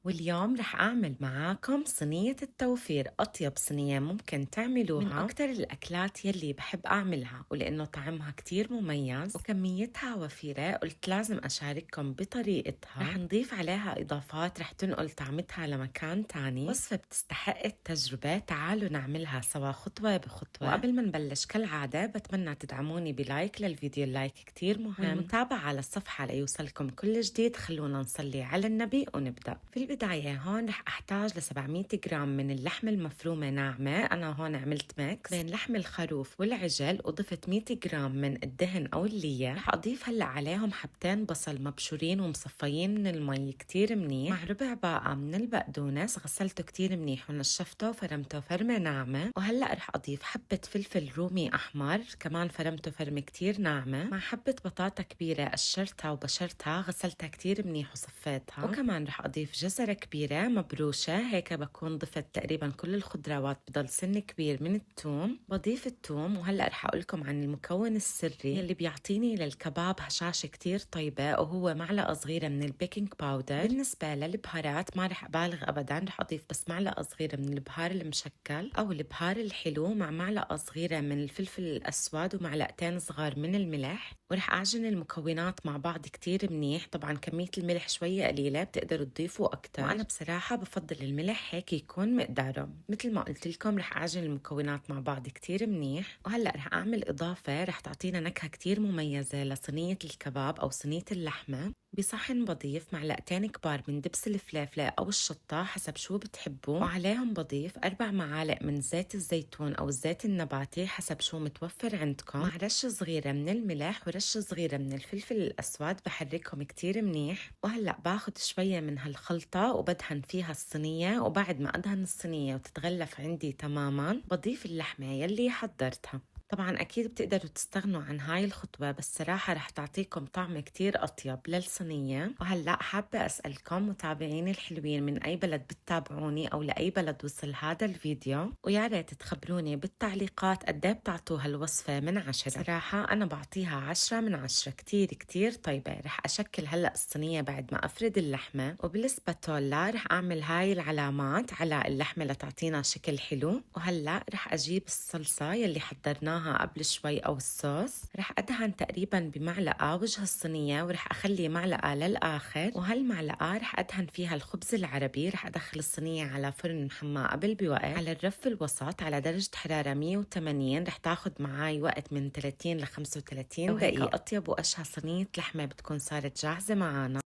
واليوم رح أعمل معاكم صينية التوفير، أطيب صينية ممكن تعملوها من أكتر الأكلات يلي بحب أعملها، ولأنه طعمها كتير مميز وكميتها وفيرة قلت لازم أشارككم بطريقتها. رح نضيف عليها إضافات رح تنقل طعمتها لمكان تاني. وصفة بتستحق التجربة، تعالوا نعملها سوا خطوة بخطوة. وقبل ما نبلش كالعادة بتمنى تدعموني بلايك للفيديو، اللايك كتير مهم، والمتابعة على الصفحة ليوصلكم كل جديد. خلونا نصلي على النبي ونبدأ. في البداية هون رح أحتاج ل 700 جرام من اللحمة المفرومة ناعمة. أنا هون عملت ميكس بين لحم الخروف والعجل، وضفت 100 جرام من الدهن أو اللية. رح أضيف هلأ عليهم حبتين بصل مبشورين ومصفيين من المي كتير منيح، مع ربع باقة من البقدونس غسلته كتير منيح ونشفته وفرمته فرمة ناعمة. وهلأ رح أضيف حبة فلفل رومي أحمر كمان فرمته فرمة كتير ناعمة، مع حبة بطاطا كبيرة قشرتها وبشرتها غسلتها كتير منيح وصفيتها. وكمان رح أضيف جزرة كبيرة مبروشة، هيك بكون ضفت تقريبا كل الخضروات، بضل سن كبير من الثوم. بضيف الثوم، وهلأ رح أقولكم عن المكون السري اللي بيعطيني للكباب هشاشة كتير طيبة، وهو معلقة صغيرة من البيكنج باودر. بالنسبة للبهارات ما رح أبالغ أبدا، رح أضيف بس معلقة صغيرة من البهار المشكل أو البهار الحلو، مع معلقة صغيرة من الفلفل الأسود ومعلقتين صغار من الملح. ورح أعجن المكونات مع بعض كتير منيح. طبعا كمية الملح شوية قليلة، بتقدروا تضيفوا أكتر، وأنا بصراحة بفضل الملح هيك يكون مقداره. مثل ما قلت لكم رح أعجن المكونات مع بعض كتير منيح. وهلأ رح أعمل إضافة رح تعطينا نكهة كتير مميزة لصينية الكباب أو صينية اللحمة. بصحن بضيف معلقتين كبار من دبس الفلافلة أو الشطة حسب شو بتحبوا، وعليهم بضيف 4 معالق من زيت الزيتون أو الزيت النباتي حسب شو متوفر عندكم، مع رشة صغيرة من الملح ورشة صغيرة من الفلفل الأسود. بحركهم كتير منيح. وهلأ باخد شوية من هالخلطة وبدهن فيها الصينية، وبعد ما أدهن الصينية وتتغلف عندي تماما بضيف اللحمة يلي حضرتها. طبعا أكيد بتقدروا تستغنوا عن هاي الخطوة، بس صراحة رح تعطيكم طعم كتير أطيب للصينية. وهلأ حابة أسألكم متابعيني الحلوين من أي بلد بتتابعوني أو لأي بلد وصل هذا الفيديو، ويا ريت تخبروني بالتعليقات قد ايه بتعطوها الوصفة من 10. صراحة أنا بعطيها 10 من 10، كتير كتير طيبة. رح أشكل هلأ الصينية بعد ما أفرد اللحمة، وبالسباتولا رح أعمل هاي العلامات على اللحمة لتعطينا شكل حلو. وهلأ رح أجيب الصلصة يلي حضرناها قبل شوي أو الصوص، رح أدهن تقريبا بمعلقة وجه الصينية، ورح أخلي معلقة للآخر. وهالمعلقة رح أدهن فيها الخبز العربي. رح أدخل الصينية على فرن محمى قبل بوقت على الرف الوسط على درجة حرارة 180. رح تاخد معاي وقت من 30 ل 35 دقيقة. أطيب وأشهى صينية لحمة بتكون صارت جاهزة معانا.